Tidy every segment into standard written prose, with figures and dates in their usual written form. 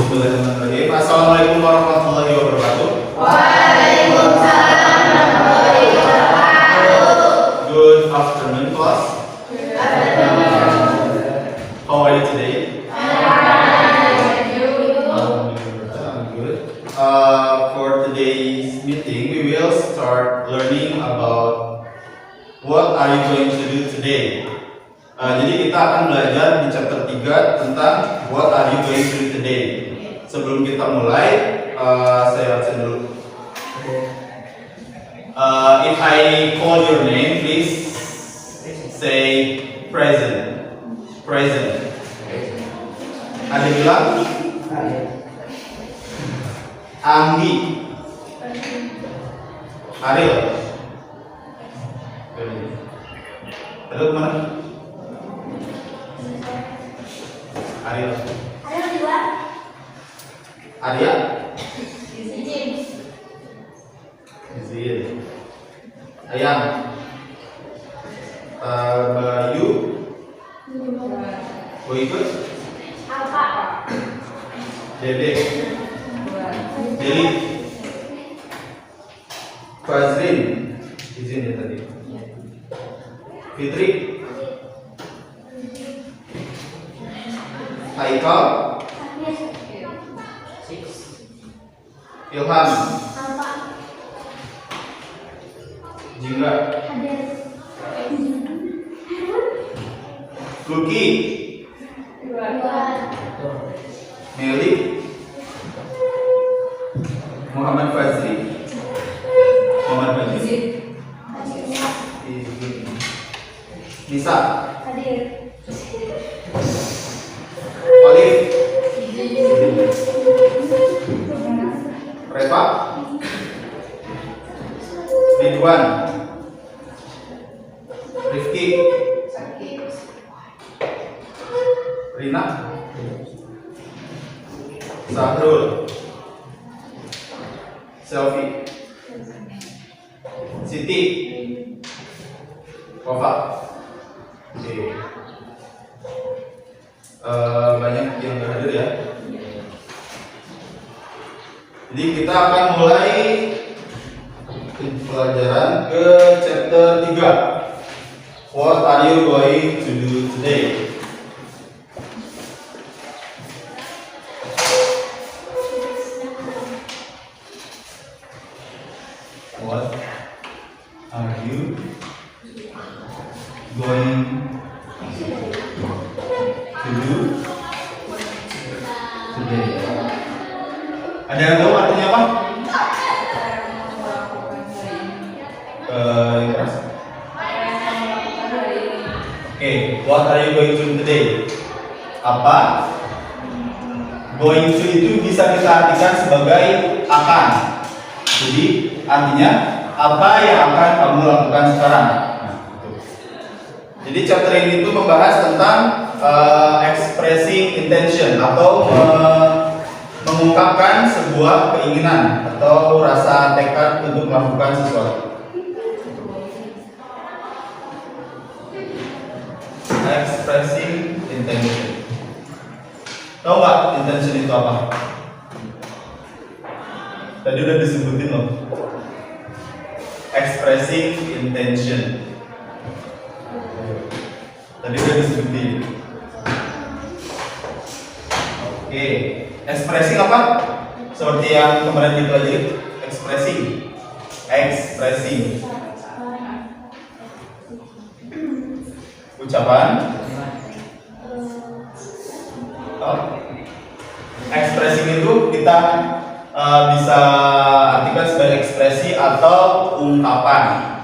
Bismillahirrahmanirrahim. Assalamualaikum warahmatullahi wabarakatuh. Waalaikumsalam warahmatullahi wabarakatuh. Good afternoon, class. Good afternoon. How are you today? I'm good. For today's meeting, we will start learning about what are you going to do today. Jadi kita akan belajar di chapter 3 tentang what are you going to do today. Sebelum kita mulai, saya absen dulu. If I call your name, please say present. Present. Ada bilang? Anggi. Ariel. Ariel kemana? Ariel. Ariel di luar. Arya? Izin. Izin. Ayam. Bayu. Mau ikut? Apa? Dede. Deli. Fazrin. Izin ya tadi. Fitri. Haikal. Ilham. Apa? Jingga. Hadir. Luki. Dua. Meli. Muhammad Fazri. Muhammad Fazri. Nisa. Hadir. Olive. Reva. Ridwan. Rifki. Rina. Sahrul. Selfie. Siti. Wafa. Oke. Banyak yang hadir ya. Jadi kita akan mulai pelajaran ke chapter 3. What are you going to do today? What are you going to do today? Ada yang tahu artinya apa? Yang keras. Oke, what are you going to do today? Apa? Going to itu bisa kita artikan sebagai akan. Jadi artinya apa yang akan kamu lakukan sekarang? Nah, gitu. Jadi chapter ini itu membahas tentang expressing intention atau mengungkapkan sebuah keinginan atau rasa tekad untuk melakukan sesuatu. Expressing intention. Tahu nggak intention itu apa? Tadi udah disebutin loh. Expressing intention. Tadi udah disebutin. Oke. Expressing apa? Seperti yang kemarin dipelajari. Expressing. Expressing. Ucapan. Expressing itu kita bisa artikan sebagai ekspresi atau ungkapan.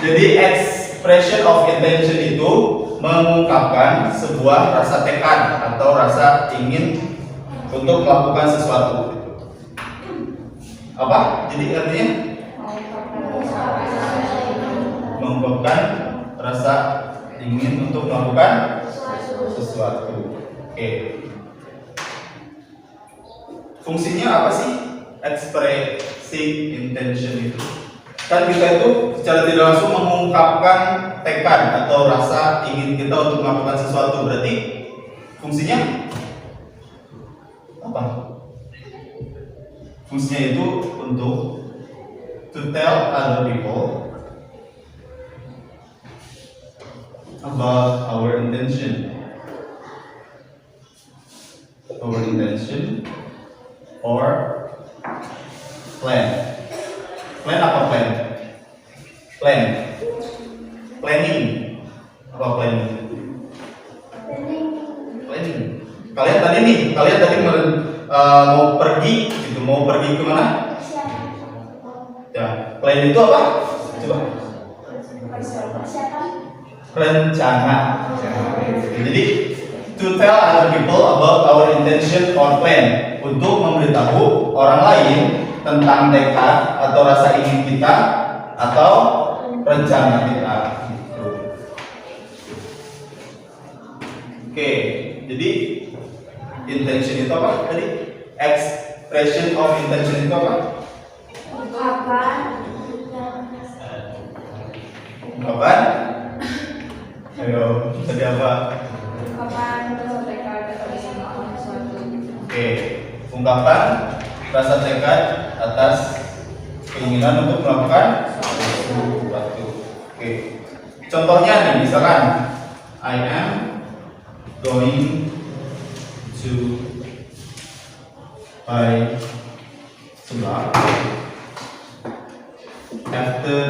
Jadi expression of intention itu mengungkapkan sebuah rasa tekad atau rasa ingin untuk melakukan sesuatu. Apa? Jadi artinya mengungkapkan rasa ingin untuk melakukan sesuatu. Oke. Fungsinya apa sih expressing intention itu? Kan kita itu secara tidak langsung mengungkapkan tekad atau rasa ingin kita untuk melakukan sesuatu. Berarti fungsinya apa? Fungsinya itu untuk to tell other people about our intention or plan. Plan apa plan? Planning. Apa planning? Kalian tadi mau pergi gitu, mau pergi kemana? Ya, plan itu apa? Coba. Rencana. Jadi to tell other people about our intention or plan, untuk memberitahu orang lain tentang tekad atau rasa ingin kita atau rencana kita. Oke, jadi intention itu apa tadi? Expression of intention itu apa? Ungkapan? Ayo, tadi apa? Oke, ungkapan rasa tekad atas keinginan untuk melakukan sesuatu. Oke, contohnya nih, misalkan I am going to buy seblak after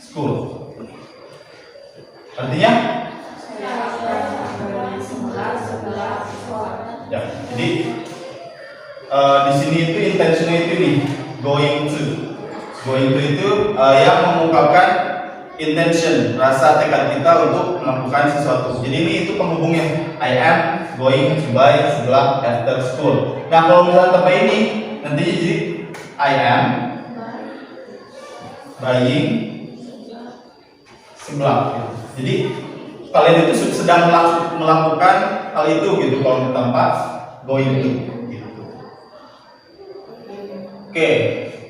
school. Artinya? Ya, jadi di sini itu intentionnya itu nih, going to itu yang mengungkapkan intention, rasa tekad kita untuk melakukan sesuatu. Jadi ini itu penghubungnya. I am going to buy seblak after school. Nah, kalau misalnya tanpa ini, nantinya jadi I am buying seblak. Jadi kalian itu sedang melakukan hal itu gitu kalau tanpa going to gitu. Oke,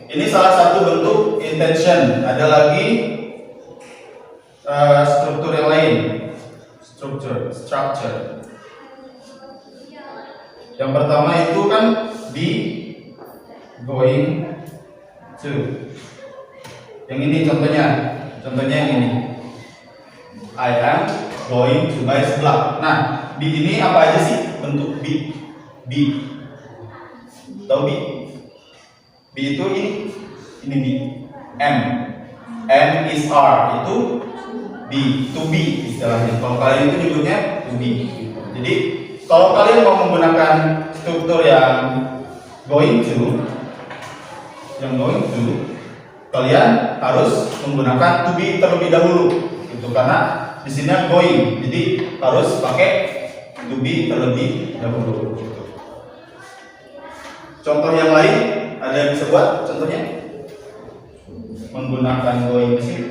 ini salah satu bentuk intention. Ada lagi struktur yang lain. Structure. Yang pertama itu kan be going to. Yang ini contohnya yang ini. I am going to buy seblak. Nah, be ini apa aja sih bentuk be? Tahu be? Be itu ini be. M is R itu be, to be istilahnya. Kalau kalian itu nyebutnya to be. Jadi kalau kalian mau menggunakan struktur yang going to, kalian harus menggunakan to be terlebih dahulu. Itu karena di sini going, jadi harus pakai to be terlebih dahulu. Contoh yang lain ada yang bisa buat contohnya menggunakan going di sini.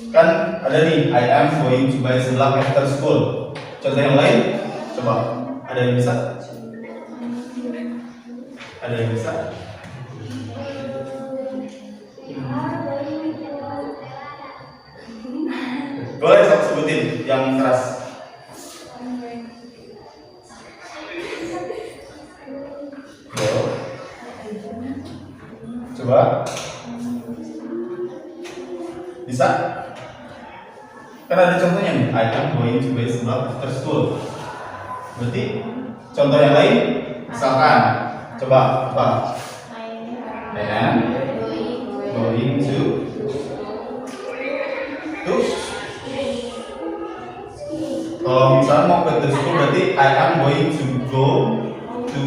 Kan ada nih I am going to buy seblak after school. Contoh yang lain, coba ada yang bisa? Ada yang bisa? Boleh saya sebutin yang keras. Coba. Bisa? Kan ada contohnya nih, I am going to buy seblak after school. Berarti contoh yang lain, misalkan, coba apa? I am going to kalau misalnya mau ke school berarti I am going to go to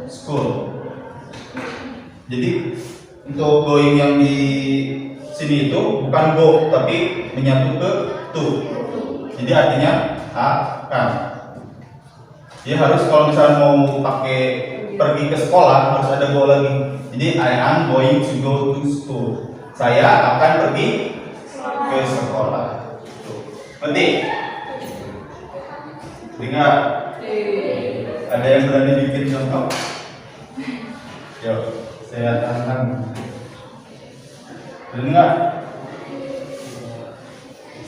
school. Jadi untuk going yang di sini itu bukan go tapi menyatu ke to. Jadi artinya akan. Jadi harus kalau misalnya mau pakai pergi ke sekolah harus ada go lagi. Jadi I am going to go to school. Saya akan pergi ke sekolah. Penting. Dengar. Ada yang berani bikin contoh? Yuk, saya tantang. Benar nggak?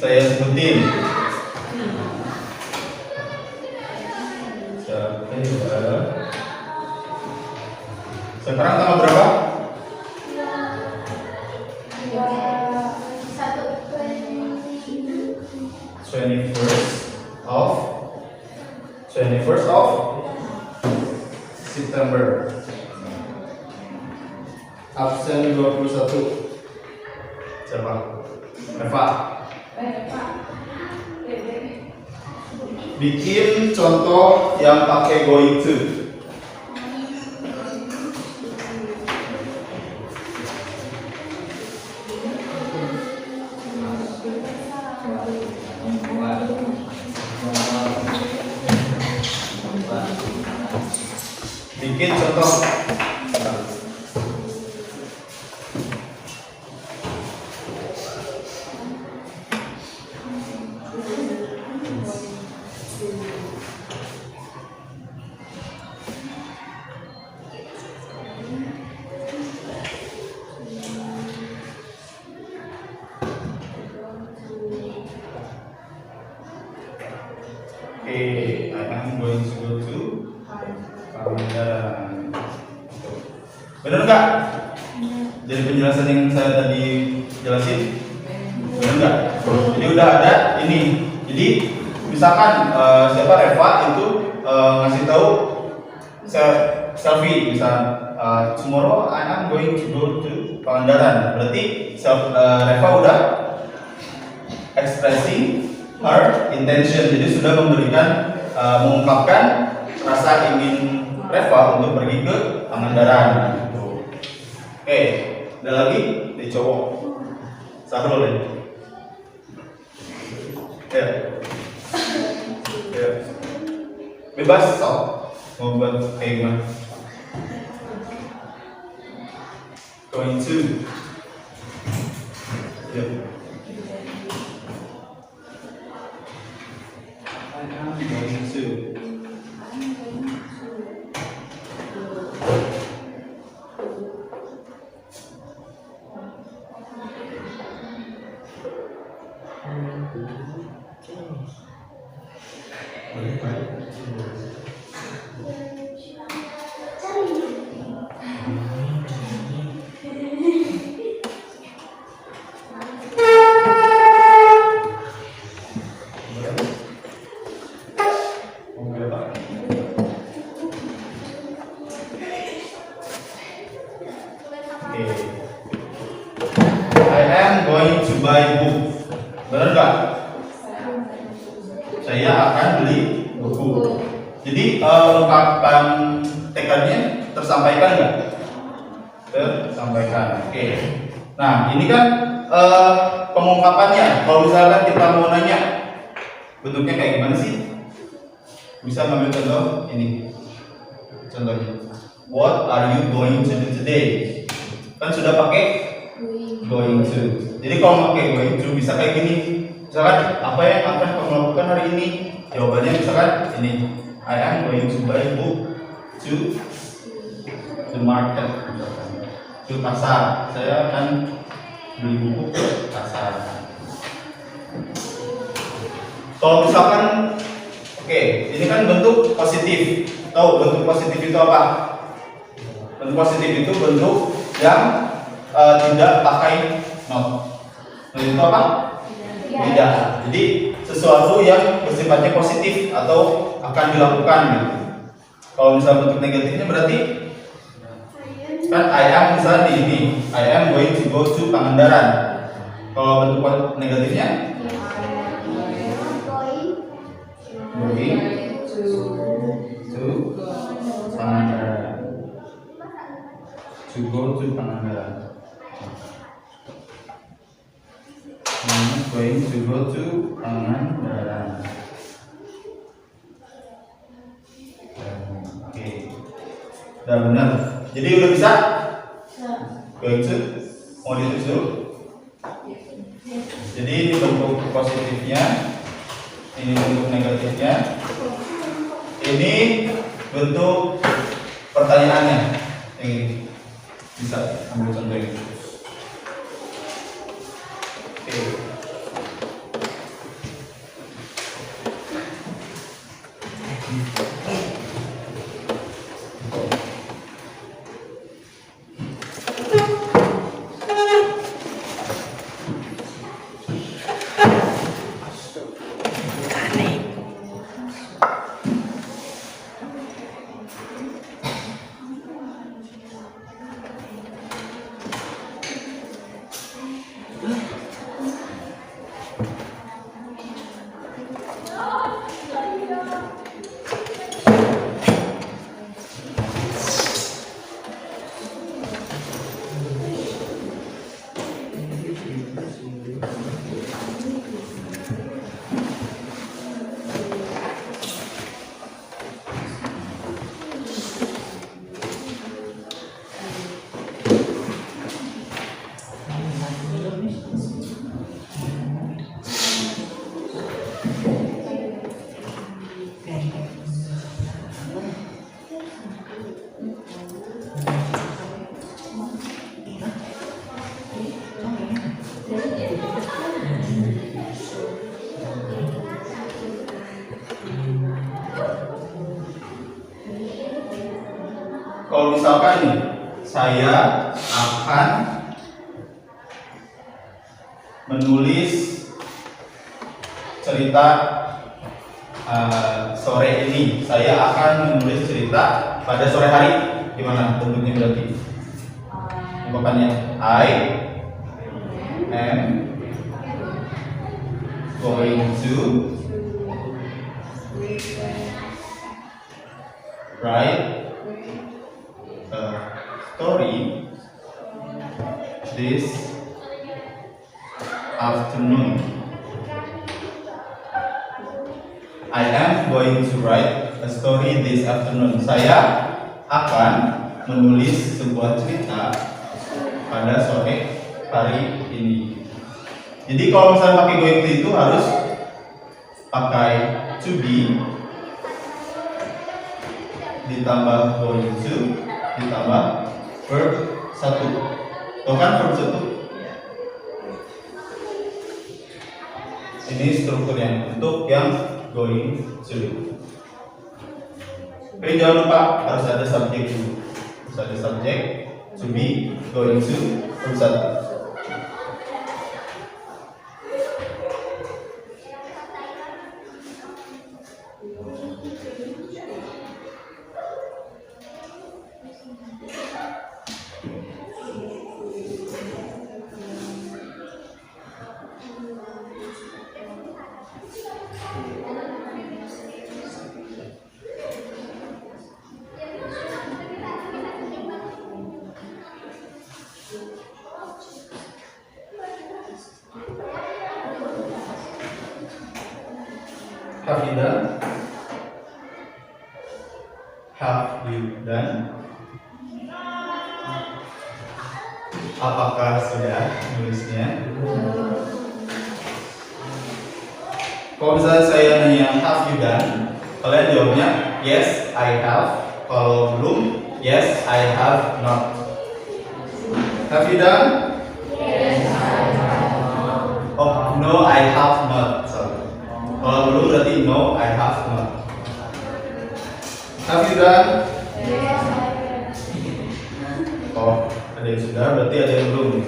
Saya sebutin. Sekarang tanggal berapa? 21st of September. Absen 21. Siapa? Eva. Bikin contoh yang pakai going to. Bikin contoh. Okay, I'm going to go to Pangandaran. Benar nggak? Jadi penjelasan yang saya tadi jelasin, benar nggak? Jadi udah ada ini. Jadi misalkan siapa Reva itu ngasih tahu selfie, misal tomorrow I'm going to go to Pangandaran. Berarti Reva udah expressing her intention, jadi sudah memberikan mengungkapkan rasa ingin Reva untuk pergi ke Pangandaran. Oke, ada lagi di cowok. Sahrul ya. Ya. Bebas sok mau buat kayak gimana. Going to. Ya. I'm going to. I am going to buy book. Benar nggak? Saya akan beli buku. Jadi ungkapan tekadnya tersampaikan nggak? Tersampaikan. Oke. Nah ini kan pengungkapannya. Kalau misalkan kita mau nanya bentuknya kayak gimana sih? Bisa ngambil contoh ini. Contohnya. What are you going to do today? Kan sudah pakai going to. Jadi kalau pakai going to bisa kayak gini. Misalkan apa yang akan kamu lakukan hari ini? Jawabannya misalkan ini. I am going to buy book to the market. Ke pasar. Saya akan beli buku ke pasar. Kalau misalkan oke, ini kan bentuk positif. Tahu bentuk positif itu apa? Bentuk positif itu bentuk yang tidak pakai not. Itu apa? Tidak. Jadi sesuatu yang bersifatnya positif atau akan dilakukan gitu. Kalau misalnya bentuk negatifnya berarti kan I am misalnya di ini, I am going to go to Pangandaran. Kalau bentuk negatifnya going to Pangandaran. To go to Pangandaran. I'm going to go to Pangandaran. Oke. Udah benar. Jadi udah bisa? Going to. Mau ditulis dulu? Jadi ini bentuk positifnya. Ini bentuk negatifnya. Ini bentuk pertanyaannya. Ini bisa ambil contoh ini. Kalau misalkan nih, saya akan menulis cerita sore ini. Saya akan menulis cerita pada sore hari. Gimana bentuknya berarti? Ungkapannya I am going to write a story this afternoon. I am going to write a story this afternoon. Saya akan menulis sebuah cerita pada sore hari ini. Jadi kalau misalnya pakai going to itu harus pakai to be ditambah going to ditambah verb 1. Tuh kan verb 1. Ini struktur yang untuk yang going to. Oke, jangan lupa harus ada subjek dulu. Harus ada subjek to be, going to, verb 1. Have you done? Have you done? Apakah sudah nulisnya? Kalau misalnya saya nanya have you done, kalian jawabnya yes I have. Kalau belum, yes I have not. Have you done? Yes, I have. Oh no I have not. Sorry. Kalau belum berarti no I have not. Have you done? Yes, I have. Oh, ada yang sudah, berarti ada yang belum.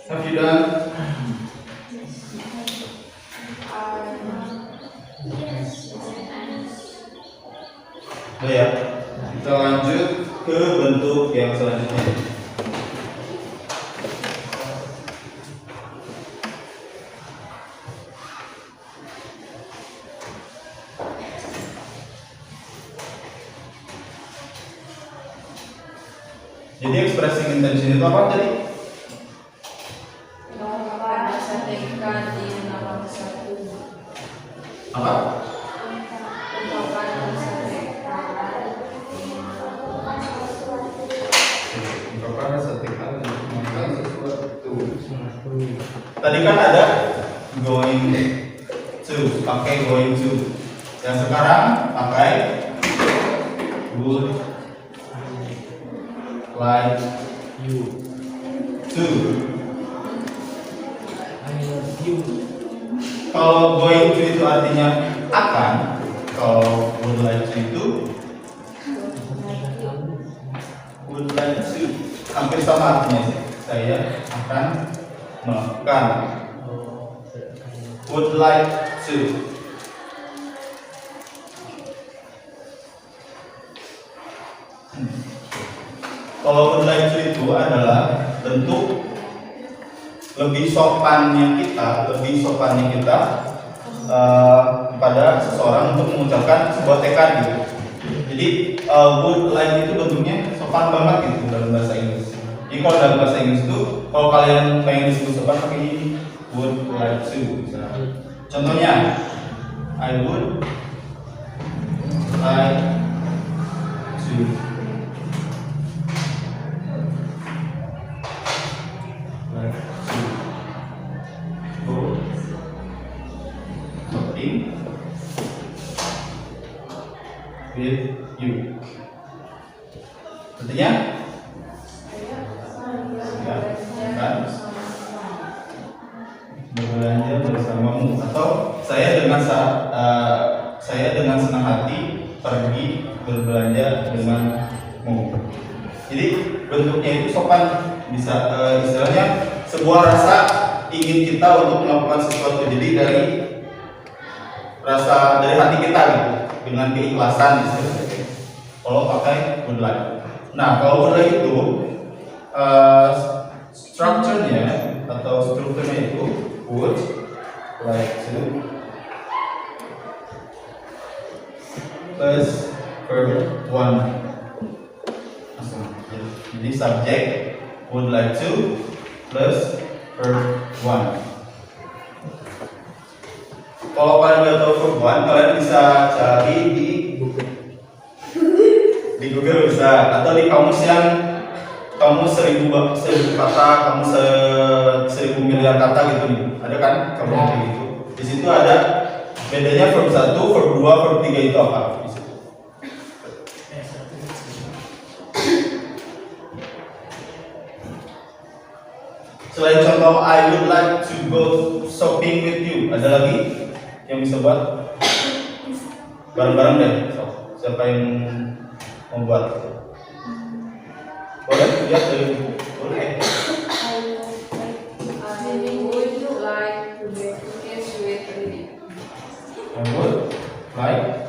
Have you done? Oh ya, kita lanjut ke bentuk yang selanjutnya. Jadi expressing intention itu apa tadi? Melakukan kesatrikan di nama kesatu. Apa? Melakukan kesatrikan di nama sesuatu. Ungkapan kesatrikan melakukan sesuatu. Tadi kan ada going to, pakai going to. Yang sekarang pakai would like You. to. I love you. Kalau going to itu artinya akan, kalau would like to itu would like to hampir sama artinya sih. Saya akan melakukan. Would like to. Kalau would like to itu adalah bentuk lebih sopannya kita kepada seseorang untuk mengucapkan sebuah tekad gitu. Jadi would like itu bentuknya sopan banget gitu dalam bahasa Inggris. Jadi kalau dalam bahasa Inggris itu, kalau kalian pengen disebut sopan pakai ini would like to. Misalnya. Contohnya, I would like to. With you. Artinya? Ya, kan? Berbelanja bersamamu, atau saya dengan senang hati pergi berbelanja denganmu. Jadi bentuknya itu sopan, bisa istilahnya sebuah rasa ingin kita untuk melakukan sesuatu. Jadi dari hati kita gitu, dengan keikhlasan istilahnya. Kalau pakai would like. Nah, kalau would like itu strukturnya itu would like to plus verb one. Jadi subjek would like to plus verb one. Kalau kalian udah tahu verb one, kalian bisa cari di Google bisa, atau di kamus yang kamus 1000 kata, kamus 1000 miliar kata gitu nih. Ada kan kamus kayak gitu. Di situ ada bedanya verb 1, verb 2, verb 3 itu apa? Di situ. Selain contoh I would like to go shopping with you, ada lagi yang bisa buat bareng-bareng deh. So, siapa yang mau buat? Boleh lihat dari buku. Boleh. Would you like to bake cookies with Lily? I would like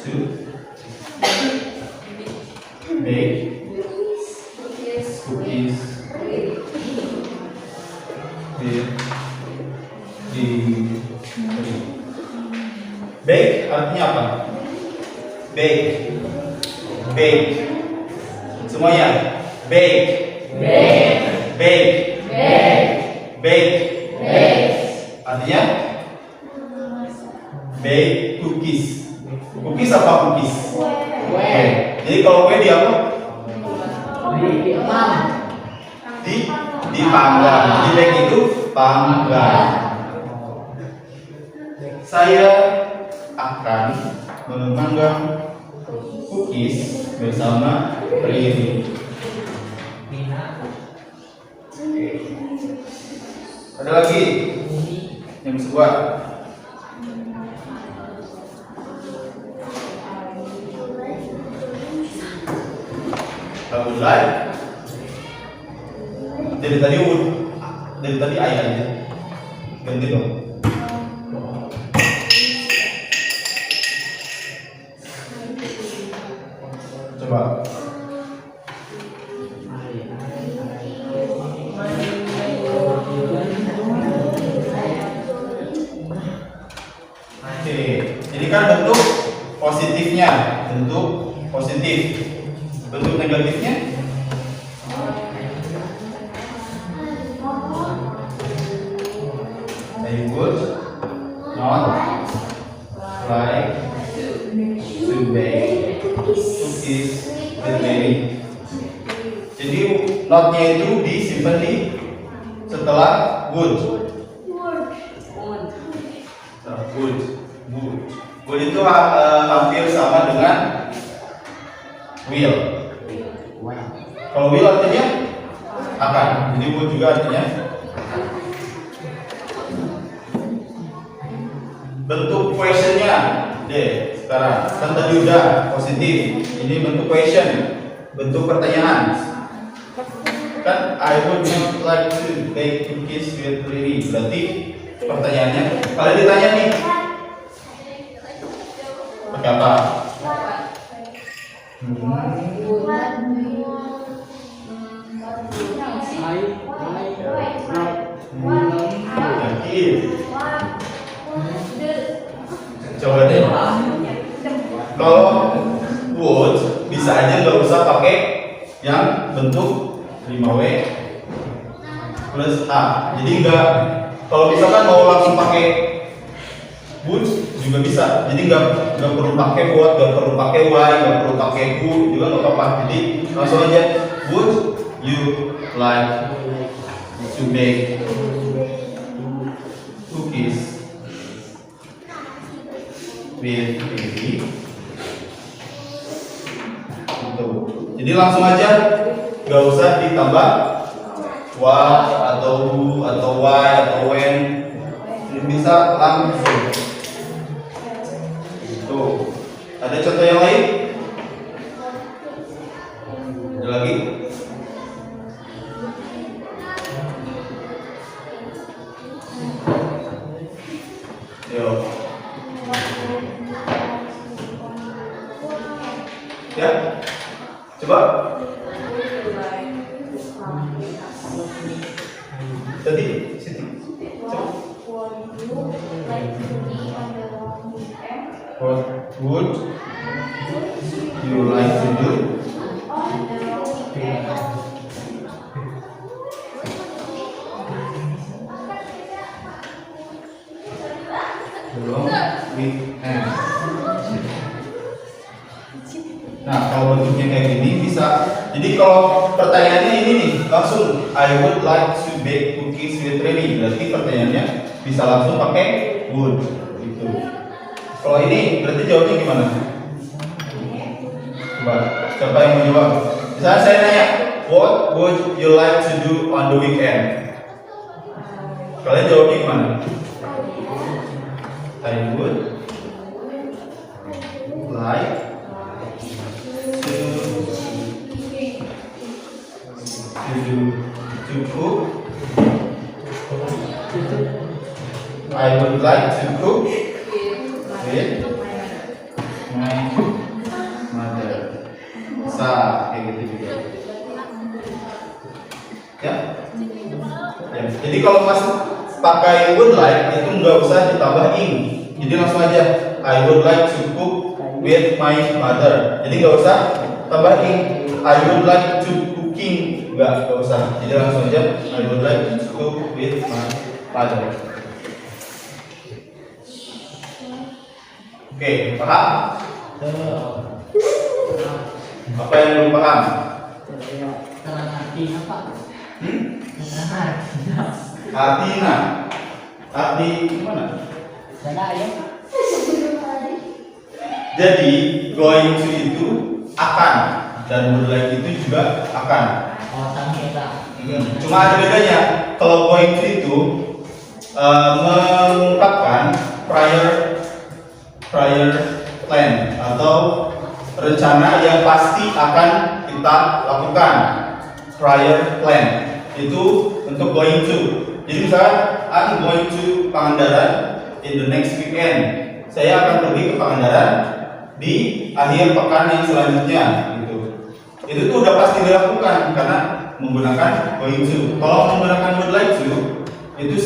to bake Cookies cookies with Lily. with bake artinya apa? Bake. Semuanya. Bake. Artinya bake cookies. Cookies apa cookies? Kue. Jadi kalau kue di apa? Dipanggang. Jadi bake itu panggang. Saya akan memanggang cookies bersama Riri. Ada lagi yang bisa buat? I would like. Dari tadi ayah aja. Ganti dong. Ini kan bentuk positifnya, bentuk positif. Bentuk negatifnya? I would not like to bake cookies with Mary. Jadi notnya itu disimpan di setelah would. Would itu hampir sama dengan will. Kalau will artinya akan, jadi would juga artinya. Bentuk questionnya deh sekarang, kan tadi udah positif, ini bentuk question, bentuk pertanyaan. Kan I would not like to bake cookies with Riri, berarti pertanyaannya kalau ditanya nih pakai apa? Yakin? Coba deh. Kalau would bisa aja nggak usah pakai yang bentuk 5W plus A. Jadi nggak, kalau misalkan mau langsung pakai would juga bisa. Jadi nggak perlu pakai what, nggak perlu pakai why, nggak perlu pakai who juga nggak apa-apa. Jadi langsung aja would you like to bake cookies with Riri. Jadi langsung aja, nggak usah ditambah what atau who atau why atau when, bisa langsung. Tuh, ada contoh yang lain? Ada lagi? Yo. Ya, coba. Tadi, Siti. What would you like to do? Belum weekend. Nah, kalau bentuknya kayak gini bisa. Jadi kalau pertanyaannya ini nih, langsung I would like to bake cookies with Riri. Berarti pertanyaannya bisa langsung pakai would gitu. Kalau ini berarti jawabnya gimana? Coba, siapa yang mau jawab? Misalnya saya nanya, what would you like to do on the weekend? Kalian jawabnya gimana? I would like to cook. I would like to cook with my mother. Kayak gitu juga. Ya? Ya. Jadi kalau pas pakai would like itu nggak usah ditambah ing. Jadi langsung aja I would like to cook with my mother. Jadi nggak usah tambah ing. I would like to cooking, nggak usah. Jadi langsung aja I would like to cook with my mother. Oke, paham? Apa yang belum paham? Artinya, arti mana? Jadi going to itu akan, dan would like itu juga akan. Cuma ada bedanya. Kalau going to itu mengungkapkan prior plan atau rencana yang pasti akan kita lakukan. Prior plan itu untuk going to. Jadi misalkan I'm going to Pangandaran in the next weekend. Saya akan pergi ke Pangandaran di akhir pekan yang selanjutnya gitu. Itu tuh udah pasti dilakukan karena menggunakan going to. Kalau menggunakan would like to itu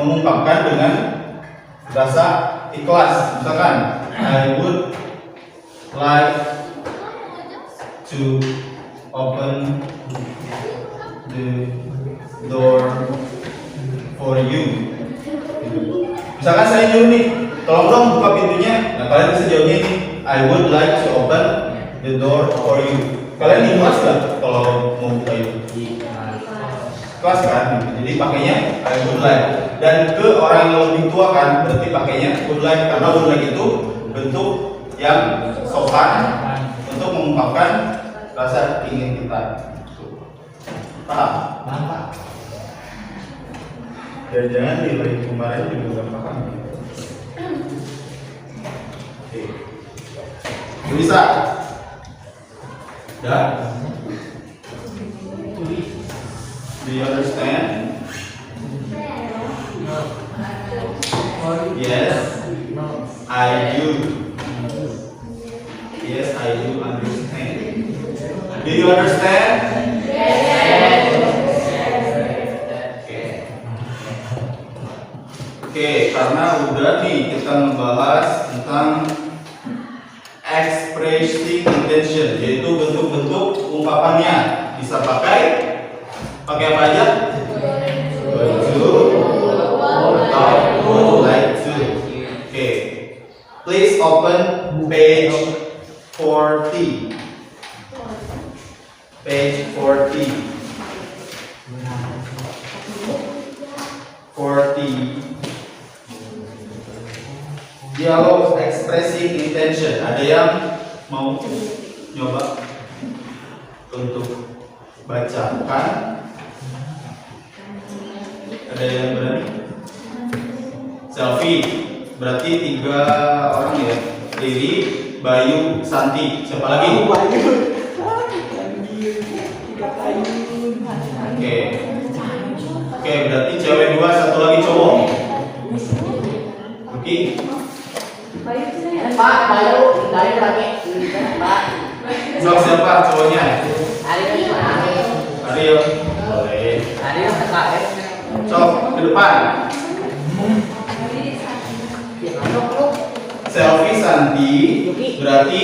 mengungkapkan dengan rasa ikhlas. Misalkan I would like to open the door for you. Misalkan saya nyuruh nih, tolong dong buka pintunya. Nah kalian bisa jawabnya ini, I would like to open the door for you. Kalian ikhlas gak kalau mau buka itu? Ikhlas kan? Jadi pakainya I would like. Dan ke orang yang lebih tua kan, berarti pakainya would like, karena would like itu bentuk yang sopan untuk mengungkapkan rasa ingin kita. Paham? Bapak. Jangan-jangan nilai kemarin juga gak paham. Oke. Bisa? Dah? Do you understand? Yes, I do. Yes, I do understand. Do you understand? Oke, karena udah nih kita membahas tentang expressing intention, yaitu bentuk-bentuk ungkapannya. Bisa pakai apa aja? Would like to. Oke, please open page 40. Page 40. 40. Dialog expressing intention. Ada yang mau nyoba untuk bacakan? Ada yang berani? Selfie. Berarti 3 orang ya. Riri, Bayu, Santi. Siapa lagi? Oke. Oke, berarti cewek 2, satu lagi cowok. Oke. Pak, Bayu, dari lagi. Pak. Sok siapa cowoknya? Ariel. Boleh. Ariel KKN. Sok ke depan. Selfie Santi. Berarti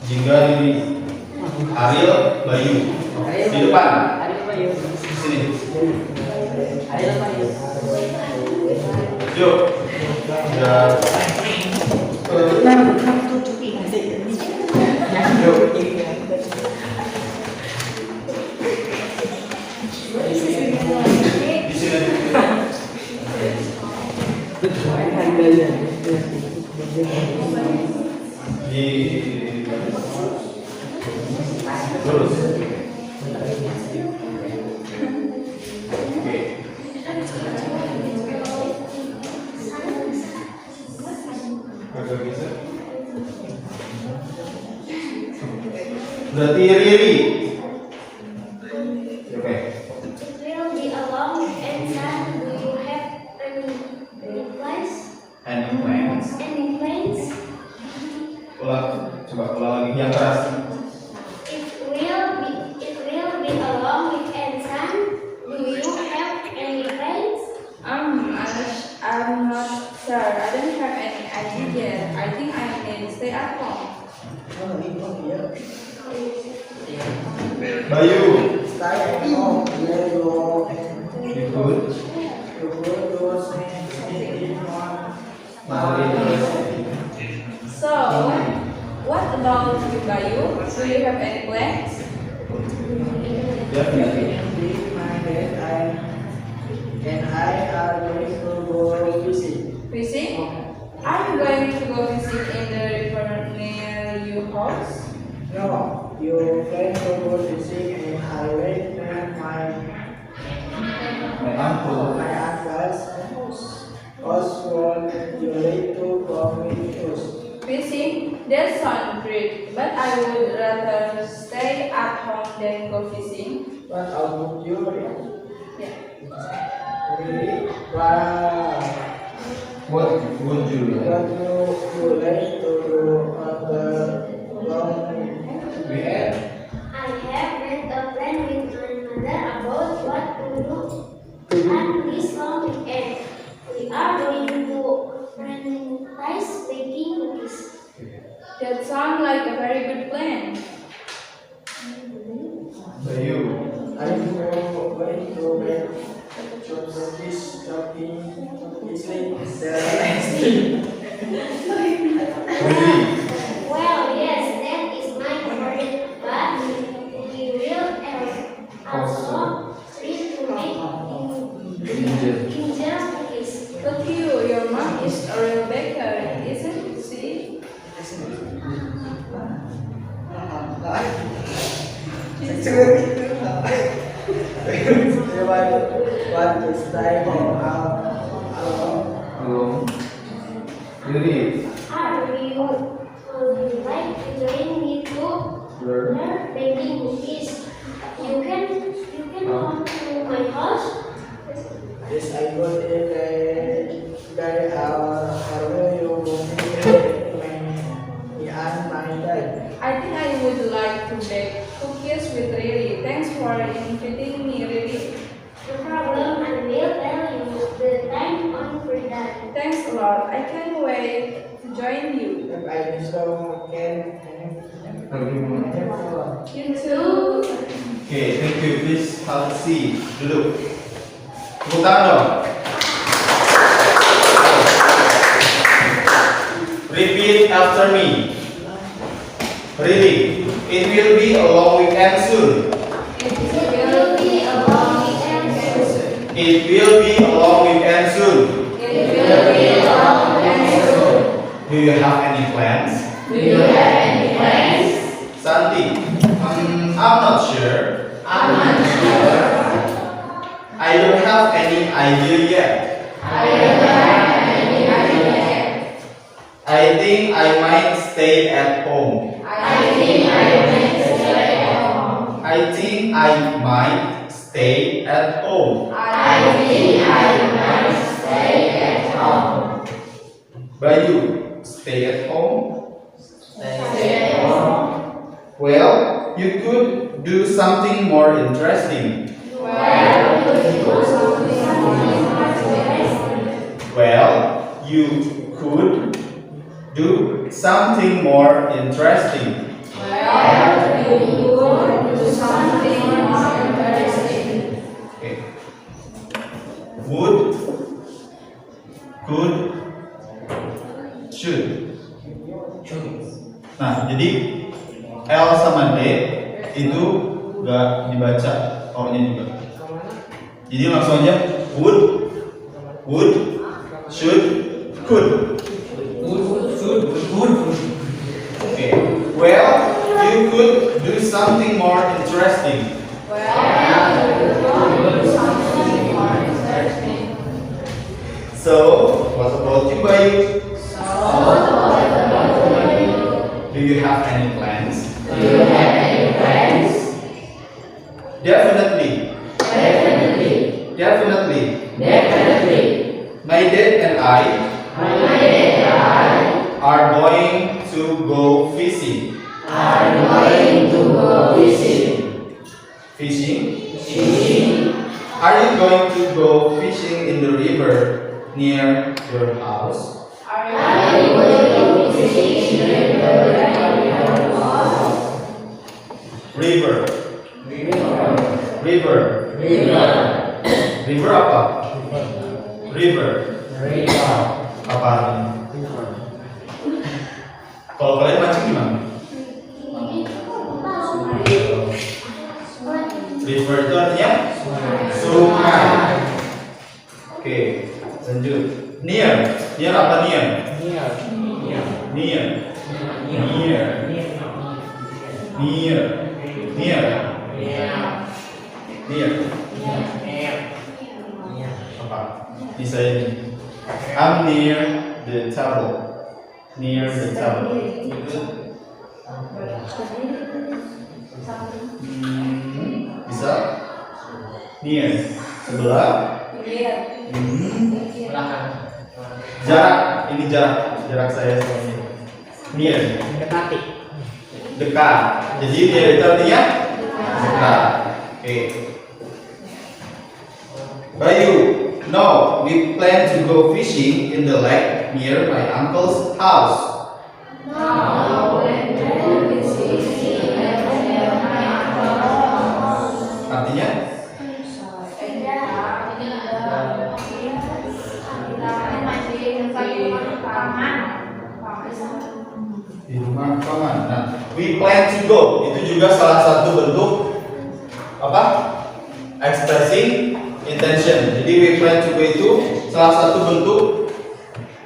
Jingga ini. Ariel Bayu. Di depan. Ariel Bayu. Sini. Ariel Bayu. Yuk. Ya. Yuk. Di sini. Di lurus. Oke. Agak bisa. Berarti Riri. Oke. Will be along and sun. Do you have any plans? Any plans? Any plans? Coba ulang lagi yang keras. It will be a long weekend, son. Do you have any plans? I'm not sure. I don't have any idea yet. I think I may stay at home. Bayu. So, what about you, Bayu? Do you have any plans? Definitely. And I are going to go fishing. Fishing? Are you going to go fishing in the river near your house? No, you can go fishing and I wait My uncle. my uncle's house want you need to go with us. Fishing? That sounds great, but I would rather stay at home than go fishing. What about you? Yeah. Really? Wow. What would you What like? you like to do on the long weekend? I have made a plan with my mother about what to do. To And this long weekend, we are going to prioritize baking cookies. That sounds like a very good plan. Bayu. I'm going to make cookies, chopping easily the Really? Well, yes, that is my favorite, but we will also try to make ginger cookies. Look you, your mom is a real baker, isn't she? want to stay home Belum. Really? Would you like to join me to Learn. learn baking cookies? You can come to my house. Yes, I got a guy how you me and my dad. I think I would like to bake cookies with Riri. Thanks for inviting me, Riri. No problem, I will tell you the time on for that. Thanks a lot. I can't wait to join you. If I miss so can You too. Okay, thank you. Please have a seat. Duduk. Tepuk tangan dong. Repeat after me. Really, it will be a long weekend soon. It will be a long weekend soon. It will be a long weekend soon. It will be a long weekend soon. Do you have any plans? Do you have any plans? Santi, I'm not sure. I'm not sure. I don't have any idea yet. I don't have any idea yet. I think I might stay at home. I think I might stay at home. I think I might stay at home. I think I might stay at home. Bayu, stay at home? Stay at home. Well, you could do something more interesting. Well, you do something more interesting. Well, you could do something more interesting. Well, you could do something more interesting. Okay. Would, could, should. Nah, jadi L sama D itu gak dibaca O-nya juga. Jadi langsung aja would, should, could. Okay. Well, you could do something more interesting. Well, you could do something more interesting. So, what about you, Bayu? Do you have any plans? Do you have any plans? Definitely. My dad and I are going to go fishing. Fishing? Are you going to go fishing in the river near your house? Are you going to fishing in the river? River apa? River. Apa artinya? Kalau kalian mancing gimana? River itu artinya sungai. Oke, lanjut. Near apa near? Apa? Bisa ini. I'm near the table. Bisa? Near. Sebelah. Jarak. Ini jarak saya sama ini. Near. Dekat. Jadi near itu artinya dekat. Oke. Bayu, no, we plan to go fishing in the lake near my uncle's house. Artinya? Di rumah paman. Nah, we plan to go itu juga salah satu bentuk apa? Expressing intention. Jadi we plan to go itu salah satu bentuk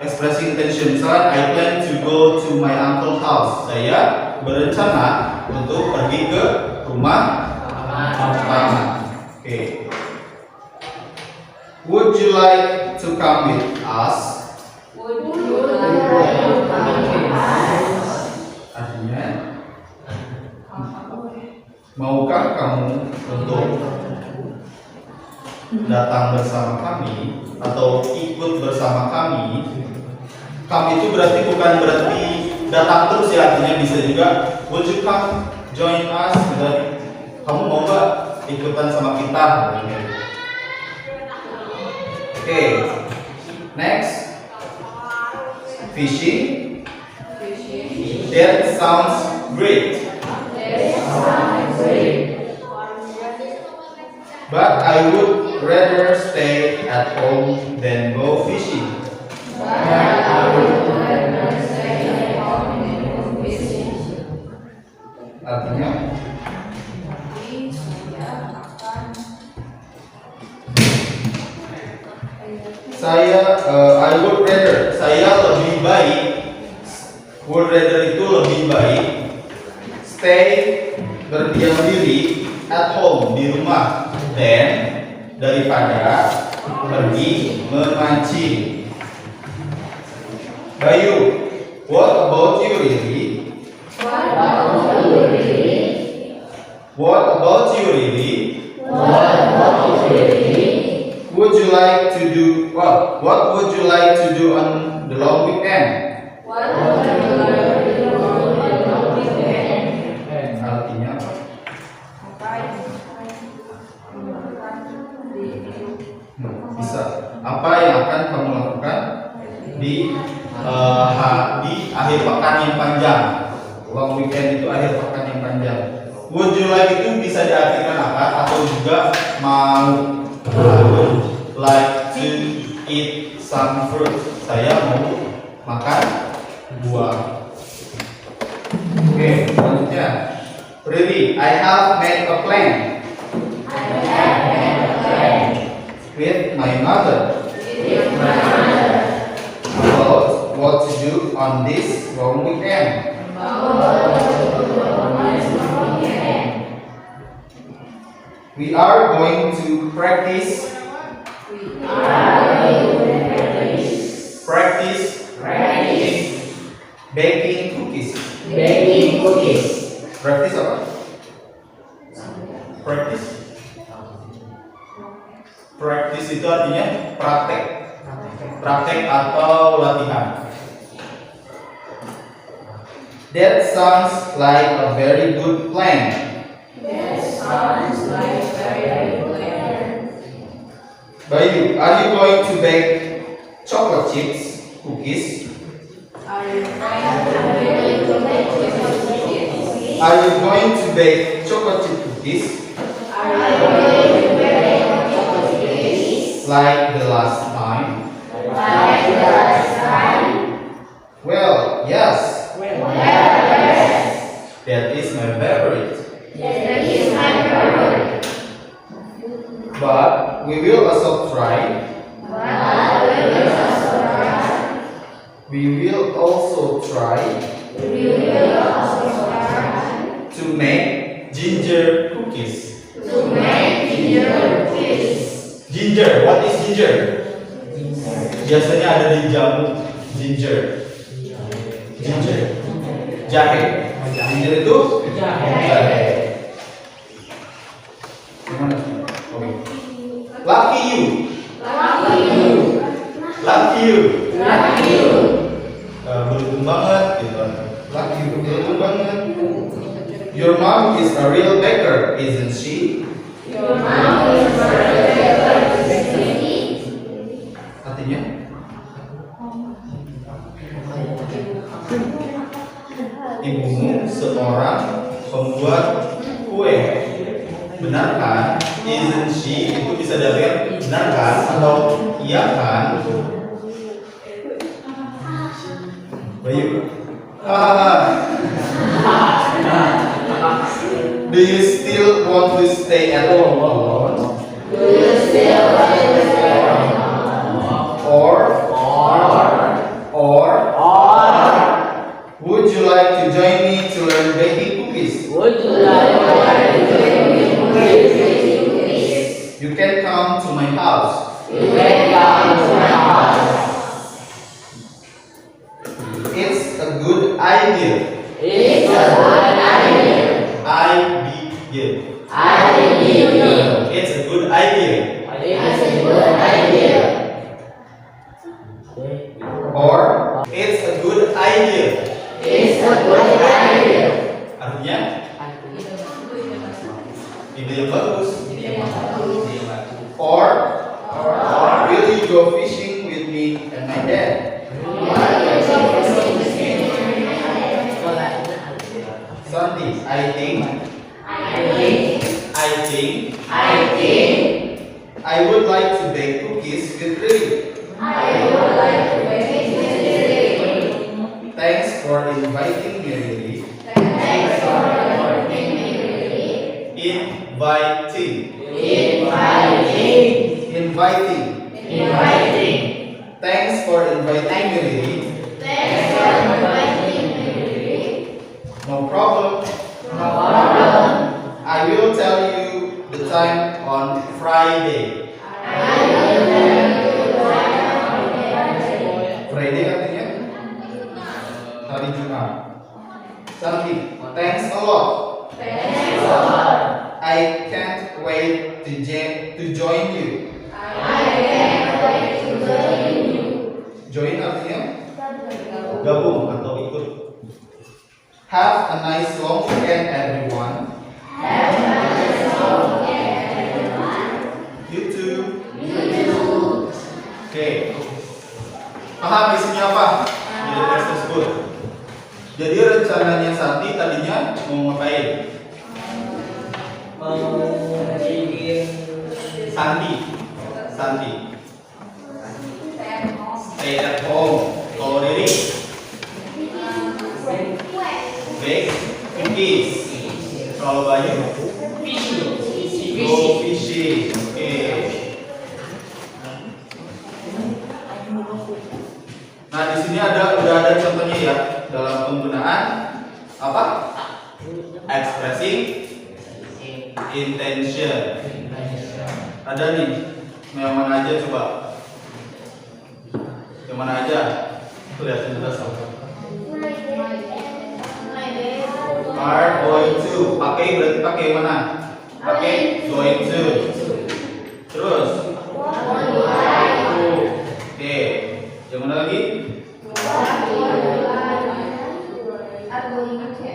expressing intention. Misalnya I plan to go to my uncle's house. Saya berencana untuk pergi ke rumah paman. Oke. Would you like to come with us? Artinya, maukah kamu untuk datang bersama kami atau ikut bersama kami? Come itu berarti bukan berarti datang terus ya, artinya bisa juga would you come join us? Dan kamu mau nggak ikutan sama kita? Oke, next fishing. That sounds great. But I would rather stay at home than go fishing. Artinya, I would rather, saya lebih baik, would rather itu lebih baik, stay, berdiam diri, at home, di rumah, than, daripada pergi memancing. Bayu, what about you really? What about you really? Would you like to do what would you like to do on the long weekend? Artinya apa? Bisa. Apa yang akan kamu lakukan di akhir pekan yang panjang? Long weekend itu akhir pekan yang panjang. Would you like itu bisa diartikan apa? Atau juga mau like to eat some fruit. Saya mau makan buah. Oke, selanjutnya. Really, I have made a plan. With my mother. About what to do on this long weekend. We are going to practice baking cookies. Practice apa? Practice itu artinya praktek atau latihan. That sounds like a very good plan. Bayu, are you going to bake chocolate chips cookies? Are you going to bake chocolate chip cookies? Like the last time? Well, yes. That is my favorite. But we will also try. We will also try to make ginger cookies. Ginger, what is ginger? Biasanya ada di jamu ginger. Jahe. Ginger itu jahe. Gimana? Oke. Lucky you. Beruntung banget gitu. Lucky you, beruntung banget. Your mom is a real baker, isn't she? seorang pembuat kue. Benar kan? Isn't she? Itu bisa dari benar kan atau iya kan? Bayu. Do you still want to stay at home alone? Or would you like to join me to learn baking cookies? You can come to my house. It's a good idea. It's a good idea. Or it's a good idea. Artinya ide yang bagus. Or will you go fishing with me and my dad? Sandy, I think I would like to bake cookies with Lily. Thanks for inviting me, Lily. Inviting. Thanks for inviting me, Lily. No problem. I will tell you the time on Friday. Friday artinya hari Jumat. Santi, thanks a lot. I can't wait to join you. Join artinya gabung atau ikut. Have a nice long weekend, everyone. You too. Oke. Paham isinya apa? Di teks tersebut. Jadi rencananya Santi tadinya mau ngapain? Santi. Stay at home. Kalau Riri? Bake cookies. Kalau Bayu? Go fishing. Oke. Nah, di sini udah ada contohnya ya dalam penggunaan apa? Expressing intention. Ada nih. Yang mana aja coba? Yang mana aja? Kelihatan jelas apa? Are going to. Pakai berarti pakai mana? Pakai going to. Terus? Oke. Yang mana lagi?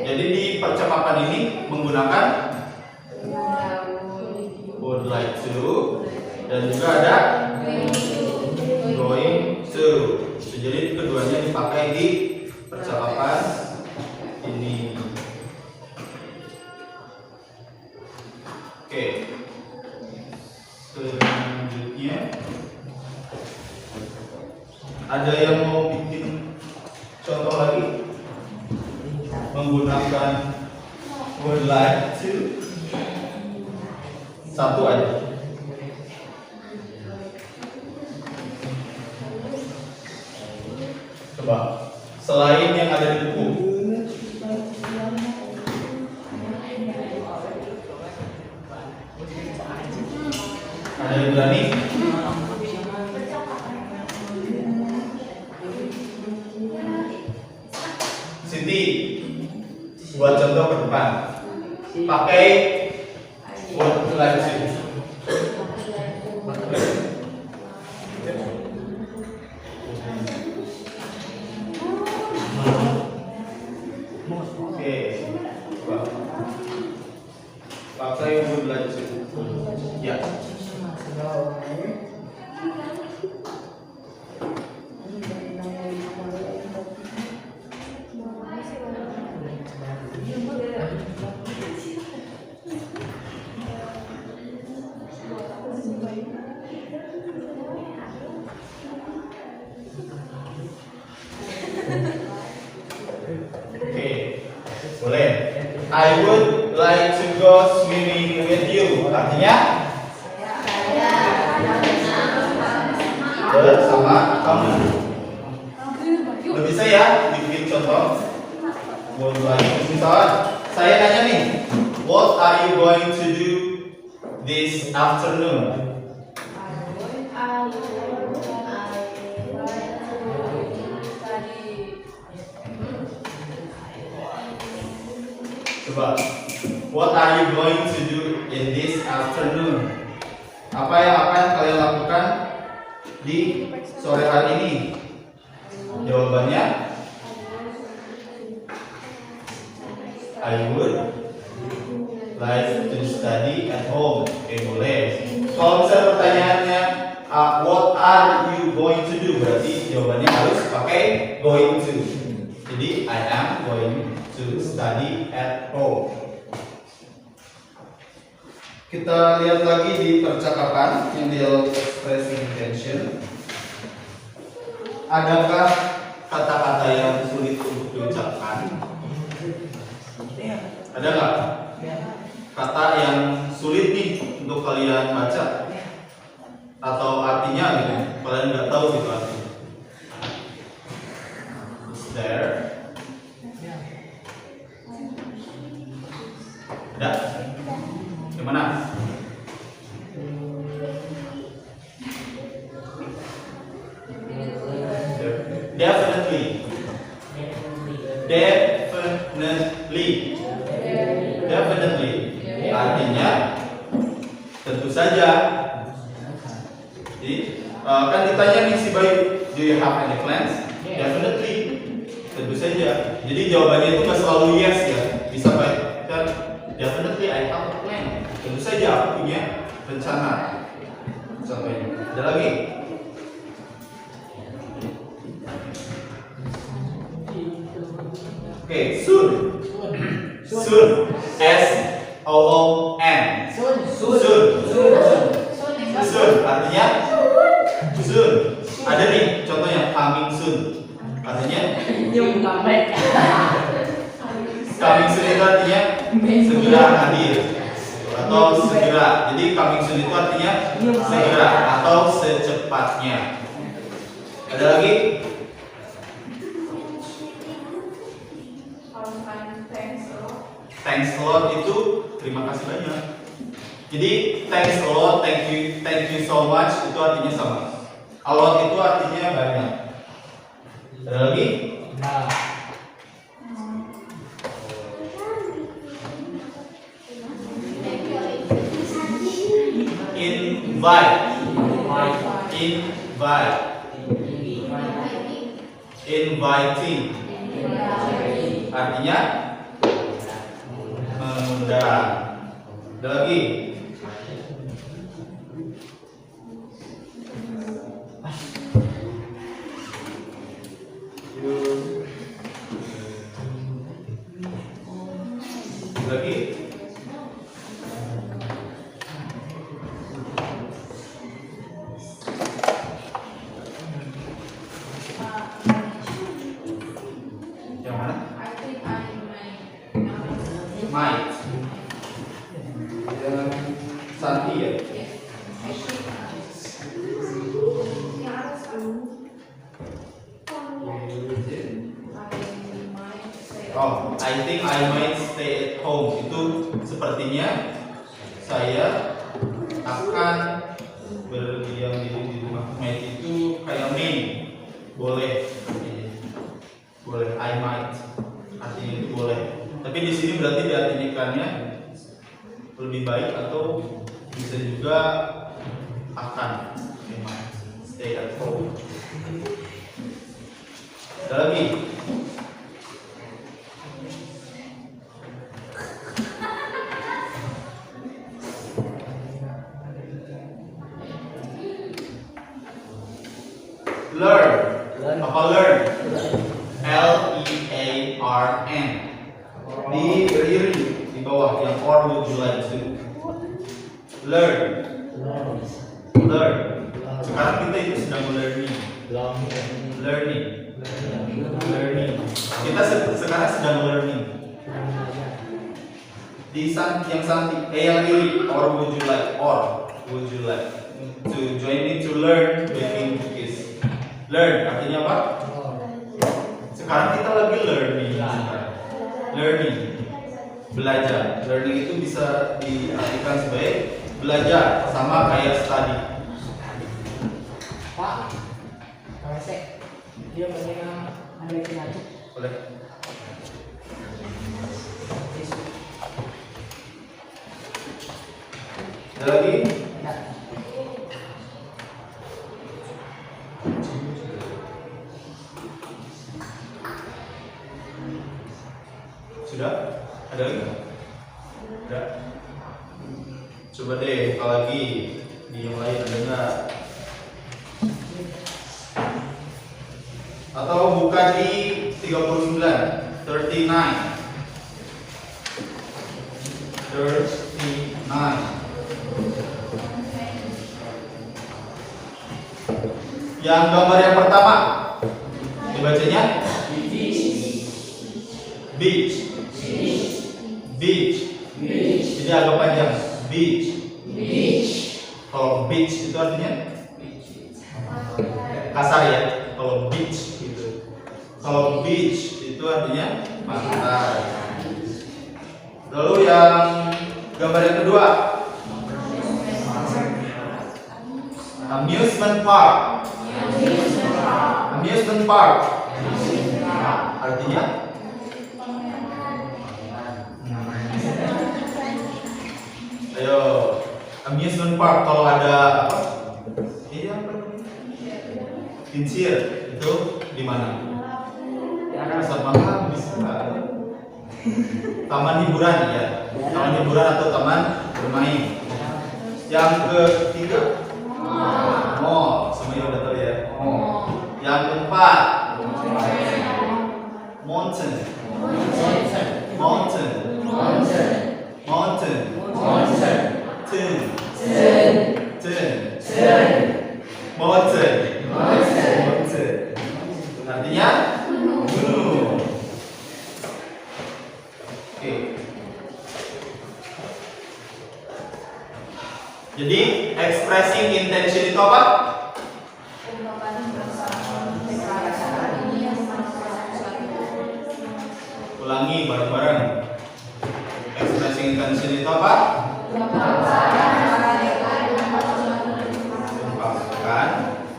Jadi di percakapan ini menggunakan would like to dan juga ada going to. Jadi keduanya dipakai di percakapan ini. Oke. Selanjutnya ada yang mau bikin contoh lagi menggunakan would like to. Satu aja. Coba selain yang ada di buku. Ada yang berani? Siti, buat contoh ke depan. Pakai would like to. Oke, pakai would like to. Ya. I would like to go swimming with you. Artinya bersama kamu. Udah bisa ya bikin contoh? Would like. Misalnya saya nanya nih, what are you going to do this afternoon? Coba, what are you going to do in this afternoon? Apa yang akan kalian lakukan di sore hari ini? Jawabannya, I would like to study at home. Boleh. Kalau misalnya pertanyaannya, what are you going to do? Berarti jawabannya harus pakai going to. Jadi, I am going to study at home. Kita lihat lagi di percakapan yang dia expressing intention. Adakah kata-kata yang sulit untuk diucapkan? Ada nggak kata yang sulit nih untuk kalian baca? Atau artinya gitu? Kalian nggak tahu gitu artinya? Is there? Ada? Gimana? Definitely. Definitely. Artinya tentu saja. Jadi kan ditanya nih si Bayu, do you have any plans? Definitely. Tentu saja. Jadi jawabannya itu nggak selalu yes ya. Bisa baik kan? Definitely I have a plan. Tentu saja aku punya rencana. Contohnya. Ada lagi? Oke, soon. Soon. S-O-O-N. Soon. Artinya soon. Ada nih contohnya coming soon. Artinya coming soon itu artinya segera hadir atau segera. Jadi coming soon itu artinya segera atau secepatnya. Ada lagi? Thanks a lot itu terima kasih banyak. Jadi thanks a lot, thank you so much itu artinya sama. A lot itu artinya banyak. Ada lagi? Inviting artinya mengundang. Ada lagi? Lagi? Yang mana? Might. Yang Santi ya? Oh, I think I might stay at home. Itu sepertinya saya akan berdiam diri di rumah. Might itu kayak may. Boleh. Boleh. I might. Artinya itu boleh. Tapi di sini berarti diartikannya lebih baik atau bisa juga akan. I might stay at home. Ada lagi? Learn. Apa learn? L-E-A-R-N. Diberi di bawah yang or would you like to? Learn. Sekarang kita itu sedang learning. Kita sekarang sedang learning. yang santi, yang really, or would you like to join me to learn baking cookies? Learn artinya apa? Sekarang kita lagi learning. Learning, belajar. Learning itu bisa diartikan sebagai belajar, sama kayak study. Pak, resek. Dia banyak balikin aja. Boleh? Ada lagi? Enggak. Sudah? Ada lagi? Ada? Coba deh, kalau lagi di yang lain ada nggak? Atau buka di 39, 39. Yang gambar yang pertama dibacanya beach. Jadi agak panjang. Beach. Kalau beach itu artinya kasar ya. Kalau beach gitu. Kalau beach itu artinya pantai. Lalu yang gambar yang kedua, amusement park. Amusement park. Artinya ayo, amusement park kalau ada apa? Iya apa? Kincir itu di mana? Pusat makan bisa. Taman hiburan ya. Taman hiburan atau taman bermain. Yang ketiga, mall. Semuanya udah tahu ya. Yang keempat, mountain. Artinya gunung. Oke. Jadi expressing intention itu apa? Ulangi bareng-bareng. Expressing intention itu apa?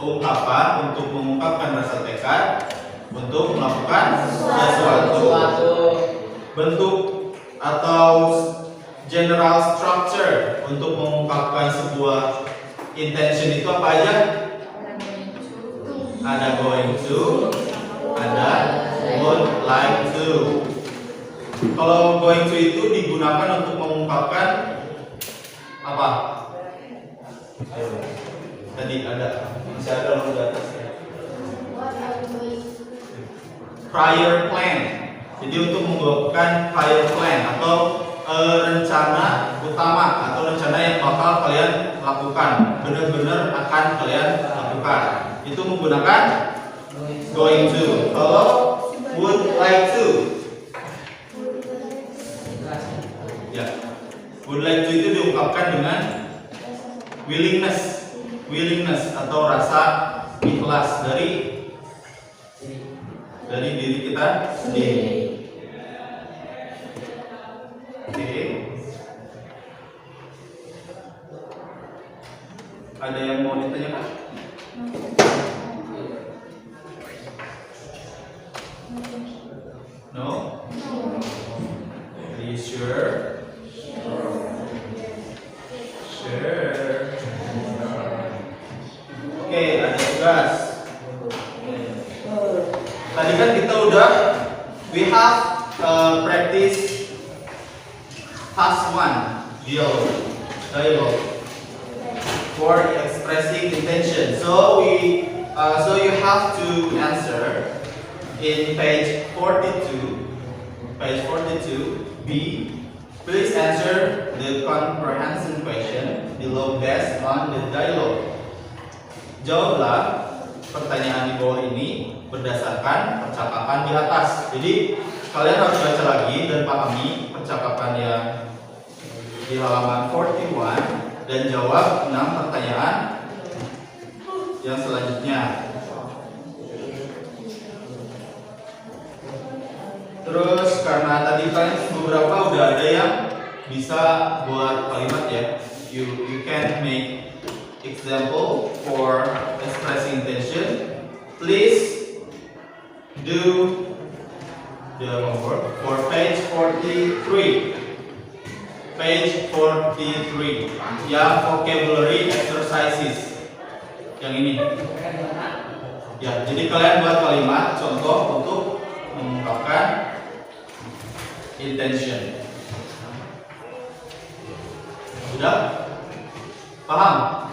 Ungkapan untuk mengungkapkan rasa tekad untuk melakukan sesuatu. Bentuk atau general structure untuk mengungkapkan sebuah intention itu apa aja? Ada going to, ada would like to. Kalau going to itu digunakan untuk mengungkapkan apa? Tadi ada, masih ada loh di atas ya. Prior plan. Jadi untuk mengungkapkan prior plan atau rencana utama atau rencana yang bakal kalian lakukan, benar-benar akan kalian lakukan. Itu menggunakan going to. Kalau would like to, ya, would like to itu diungkapkan dengan willingness atau rasa ikhlas dari diri kita sendiri. Oke. Ada yang mau ditanyakan? No? Are you sure? Sure. Oke, ada tugas. Tadi kan kita udah we have practice task 1 dialogue for expressing intention. So you have to answer in page 42 B. Please answer the comprehension question below based on the dialogue. Jawablah pertanyaan di bawah ini berdasarkan percakapan di atas. Jadi kalian harus baca lagi dan pahami percakapan yang di halaman 41 dan jawab 6 pertanyaan yang selanjutnya. Terus karena tadi kan beberapa udah ada yang bisa buat kalimat ya. You can make example for expressing intention. Please do the homework for page 43. Page 43 yang vocabulary exercises. Yang ini. Ya, jadi kalian buat kalimat contoh untuk mengungkapkan intention. Sudah? Paham?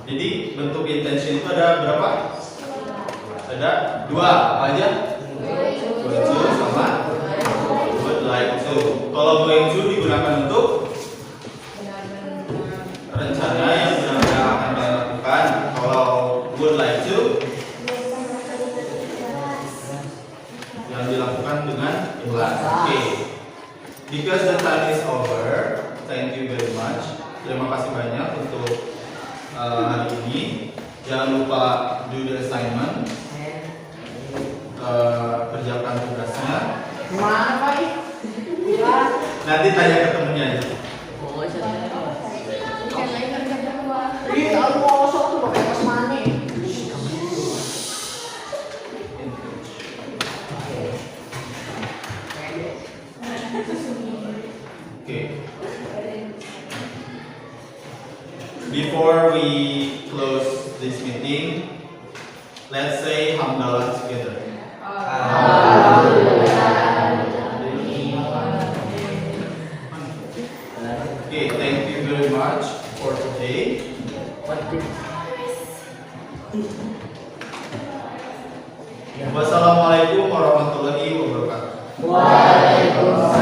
Jadi bentuk intention itu ada berapa? Ada 2, apa aja? Going to sama would like to. Kalau going to digunakan untuk rencana yang benar-benar akan kalian lakukan. Kalau would like to yang dilakukan dengan ikhlas. Oke. Because the time is over, thank you very much. Terima kasih banyak untuk hari ini. Jangan lupa do the assignment. Kerjakan tugasnya. Gimana Pak? Nanti tanya ke temennya aja. Oh, iya, aku kosong tuh pakai pas mani. Okay. Before we close this meeting, let's say hamdalah together. Okay, thank you very much for today. Wassalamualaikum warahmatullahi wabarakatuh. Waalaikumsalam.